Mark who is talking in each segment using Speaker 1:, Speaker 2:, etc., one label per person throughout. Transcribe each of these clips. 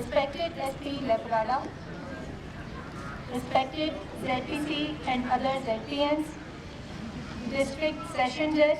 Speaker 1: respected SP Leprada, respected ZPC and other ZPNs, District Session Judge,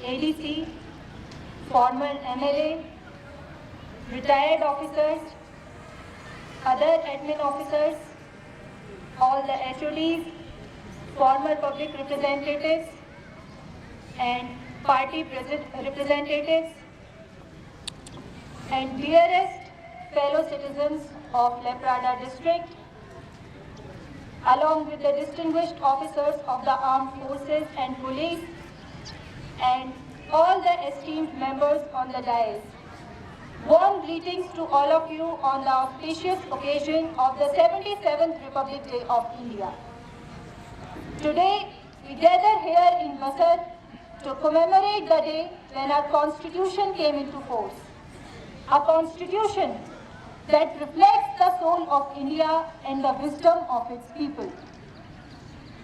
Speaker 1: ADC, former MLA, retired officers, other admin officers, all the HODs, former public representatives, and party representatives, and dearest fellow citizens of Leprada district, along with the distinguished officers of the armed forces and police, and all the esteemed members on the dais. Warm greetings to all of you on the auspicious occasion of the 77th Republic Day of India. Today, we gather here in Masar to commemorate the day when our Constitution came into force. A Constitution that reflects the soul of India and the wisdom of its people.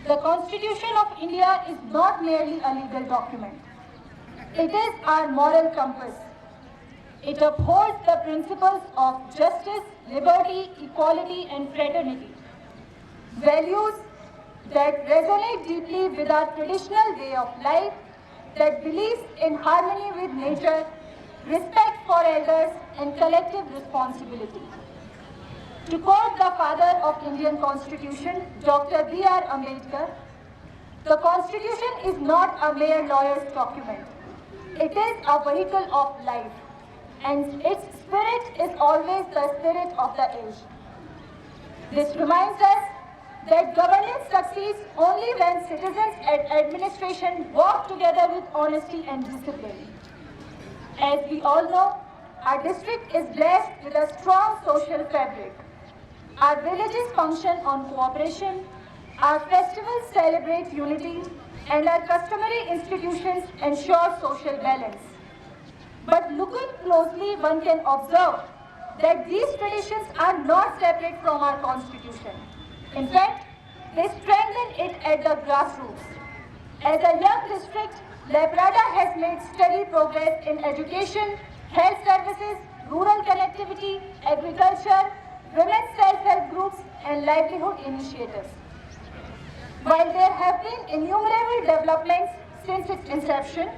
Speaker 1: The Constitution of India is not merely a legal document. It is our moral compass. It upholds the principles of justice, liberty, equality, and fraternity. Values that resonate deeply with our traditional way of life, that believes in harmony with nature, respect for elders, and collective responsibility. To quote the father of Indian Constitution, Dr. B.R. Ambedkar, the Constitution is not a mere lawyer's document. It is a vehicle of life, and its spirit is always the spirit of the age. This reminds us that governance succeeds only when citizens and administration work together with honesty and discipline. As we all know, our district is blessed with a strong social fabric. Our villages function on cooperation, our festivals celebrate unity, and our customary institutions ensure social balance. But looking closely, one can observe that these traditions are not separate from our Constitution. In fact, they strengthen it at the grassroots. As a young district, Leprada has made steady progress in education, health services, rural connectivity, agriculture, women's self-help groups, and livelihood initiatives. While there have been innumerable developments since its inception,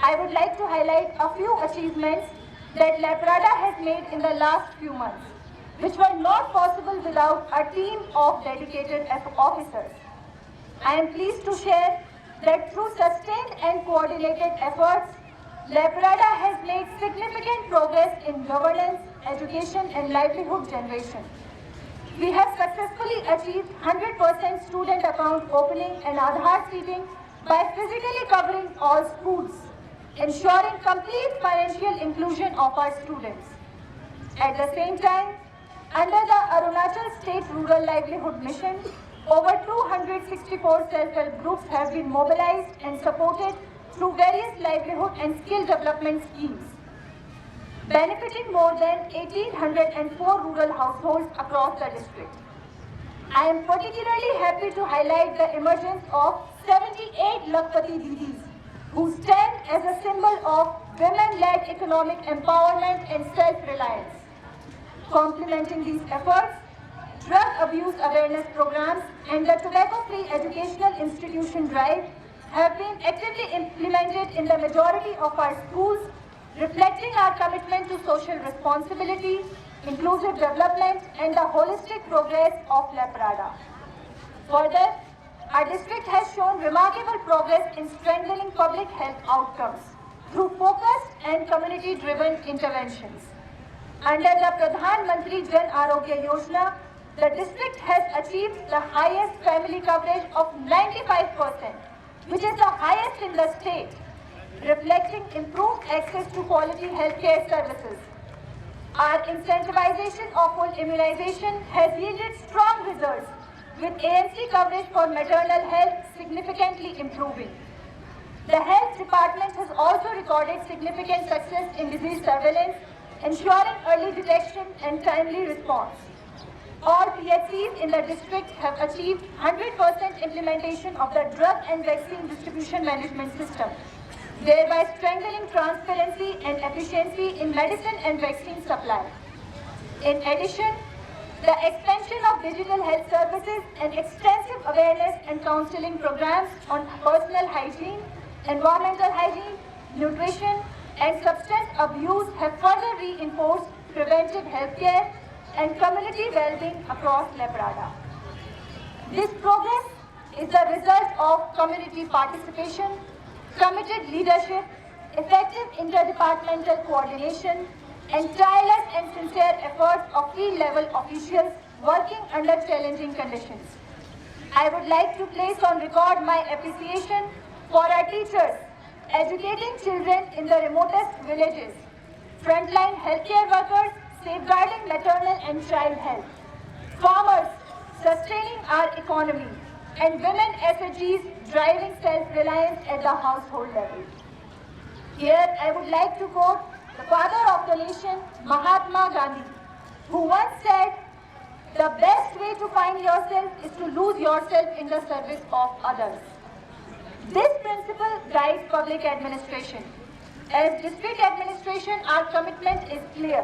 Speaker 1: I would like to highlight a few achievements that Leprada has made in the last few months, which were not possible without a team of dedicated officers. I am pleased to share that through sustained and coordinated efforts, Leprada has made significant progress in governance, education, and livelihood generation. We have successfully achieved 100% student account opening and Aadhaar seeding by physically covering all schools, ensuring complete financial inclusion of our students. At the same time, under the Arunachal State Rural Livelihood Mission, over 264 self-help groups have been mobilized and supported through various livelihood and skill development schemes, benefiting more than 1,804 rural households across the district. I am particularly happy to highlight the emergence of 78 Lakhpati Didis, who stand as a symbol of women-led economic empowerment and self-reliance. Complementing these efforts, drug abuse awareness programs and the tobacco-free educational institution drive have been actively implemented in the majority of our schools, reflecting our commitment to social responsibility, inclusive development, and the holistic progress of Leprada. Further, our district has shown remarkable progress in strengthening public health outcomes through focused and community-driven interventions. Under the Pradhan Mantri Jan Arogya Yojana, the district has achieved the highest family coverage of 95%, which is the highest in the state, reflecting improved access to quality healthcare services. Our incentivization of full immunization has yielded strong results, with AMC coverage for maternal health significantly improving. The health department has also recorded significant success in disease surveillance, ensuring early detection and timely response. All PHCs in the district have achieved 100% implementation of the drug and vaccine distribution management system, thereby strengthening transparency and efficiency in medicine and vaccine supply. In addition, the expansion of digital health services and extensive awareness and counseling programs on personal hygiene, environmental hygiene, nutrition, and substance abuse have further reinforced preventive healthcare and community well-being across Leprada. This progress is the result of community participation, committed leadership, effective interdepartmental coordination, and tireless and sincere efforts of field-level officials working under challenging conditions. I would like to place on record my appreciation for our teachers, educating children in the remotest villages, frontline healthcare workers safeguarding maternal and child health, farmers sustaining our economy, and women SHGs driving self-reliance at the household level. Here I would like to quote the father of the nation, Mahatma Gandhi, who once said, "The best way to find yourself is to lose yourself in the service of others." This principle guides public administration. As district administration, our commitment is clear.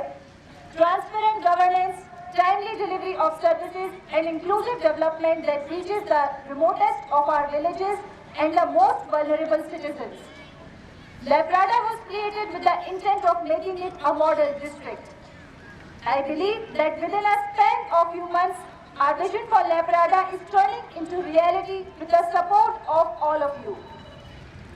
Speaker 1: Transparent governance, timely delivery of services, and inclusive development that reaches the remotest of our villages and the most vulnerable citizens. Leprada was created with the intent of making it a model district. I believe that within a span of few months, our vision for Leprada is turning into reality with the support of all of you.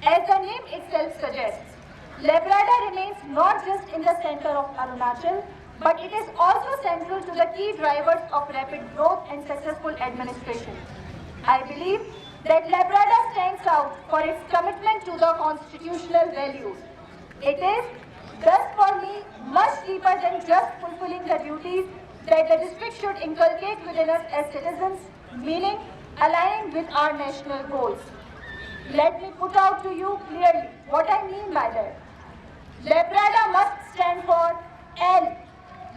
Speaker 1: As the name itself suggests, Leprada remains not just in the center of Arunachal, but it is also central to the key drivers of rapid growth and successful administration. I believe that Leprada stands out for its commitment to the constitutional values. It is, thus for me, much deeper than just fulfilling the duties that the district should inculcate within us as citizens, meaning aligning with our national goals. Let me put out to you clearly what I mean by that. Leprada must stand for L,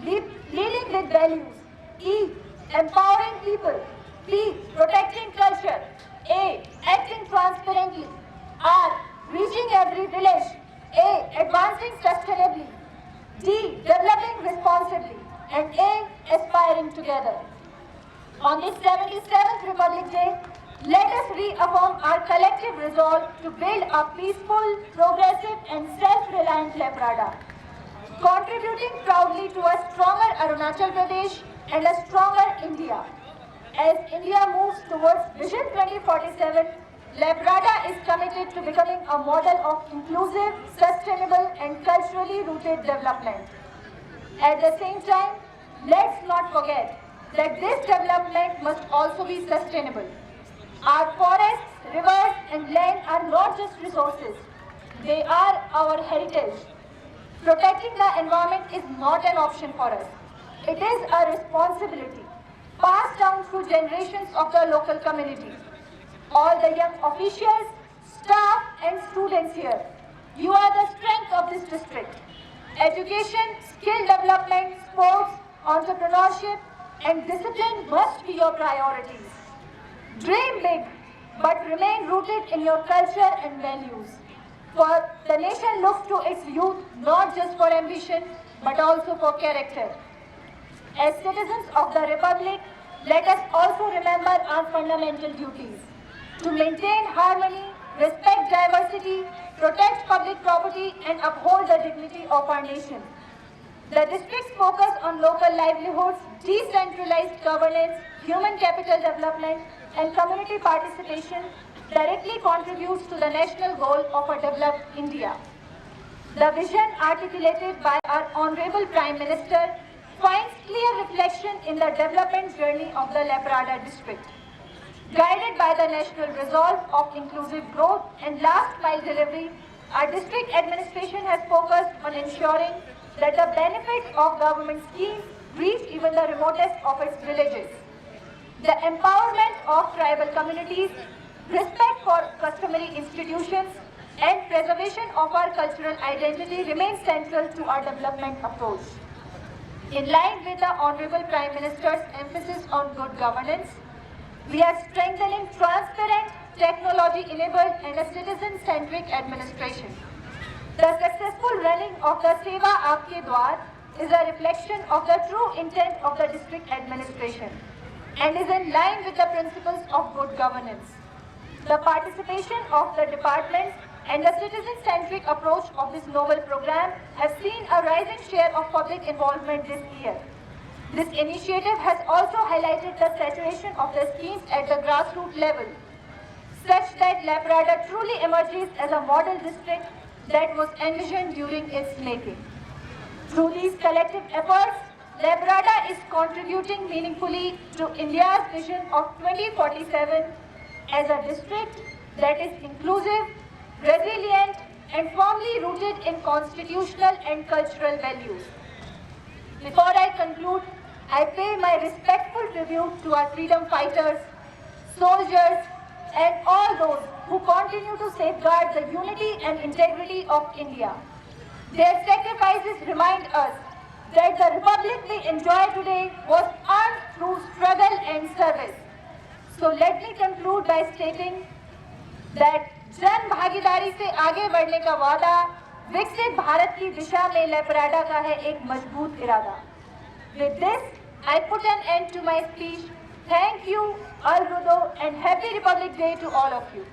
Speaker 1: leading with values, E, empowering people, B, protecting culture, A, acting transparently, R, reaching every village, A, advancing sustainably, D, developing responsibly, and A, aspiring together. On this 77th Republic Day, let us reaffirm our collective resolve to build a peaceful, progressive, and self-reliant Leprada, contributing proudly to a stronger Arunachal Pradesh and a stronger India. As India moves towards Vision 2047, Leprada is committed to becoming a model of inclusive, sustainable, and culturally rooted development. At the same time, let's not forget that this development must also be sustainable. Our forests, rivers, and land are not just resources. They are our heritage. Protecting the environment is not an option for us. It is a responsibility passed down through generations of the local community. All the young officials, staff, and students here, you are the strength of this district. Education, skill development, sports, entrepreneurship, and discipline must be your priorities. Dream big, but remain rooted in your culture and values. For the nation looks to its youth not just for ambition, but also for character. As citizens of the Republic, let us also remember our fundamental duties: to maintain harmony, respect diversity, protect public property, and uphold the dignity of our nation. The district's focus on local livelihoods, decentralized governance, human capital development, and community participation directly contributes to the national goal of a developed India. The vision articulated by our Honorable Prime Minister finds clear reflection in the development journey of the Leprada district. Guided by the national resolve of inclusive growth and last mile delivery, our district administration has focused on ensuring that the benefits of government schemes reach even the remotest of its villages. The empowerment of tribal communities, respect for customary institutions, and preservation of our cultural identity remain central to our development approach. In line with the Honorable Prime Minister's emphasis on good governance, we are strengthening transparent, technology-enabled, and a citizen-centric administration. The successful running of the Seva Aapke Dwar is a reflection of the true intent of the district administration and is in line with the principles of good governance. The participation of the departments and the citizen-centric approach of this novel program has seen a rising share of public involvement this year. This initiative has also highlighted the saturation of the schemes at the grassroots level, such that Labrada truly emerges as a model district that was envisioned during its making. Through these collective efforts, Labrada is contributing meaningfully to India's vision of 2047 as a district that is inclusive, resilient, and firmly rooted in constitutional and cultural values. Before I conclude, I pay my respectful tribute to our freedom fighters, soldiers, and all those who continue to safeguard the unity and integrity of India. Their sacrifices remind us that the republic we enjoy today was earned through struggle and service. So let me conclude by stating that जन भागीदारी से आगे बढ़ने का वादा विकसित भारत की दिशा में लेपराडा का है एक मजबूत इरादा. With this, I put an end to my speech. Thank you, Alrudo, and Happy Republic Day to all of you.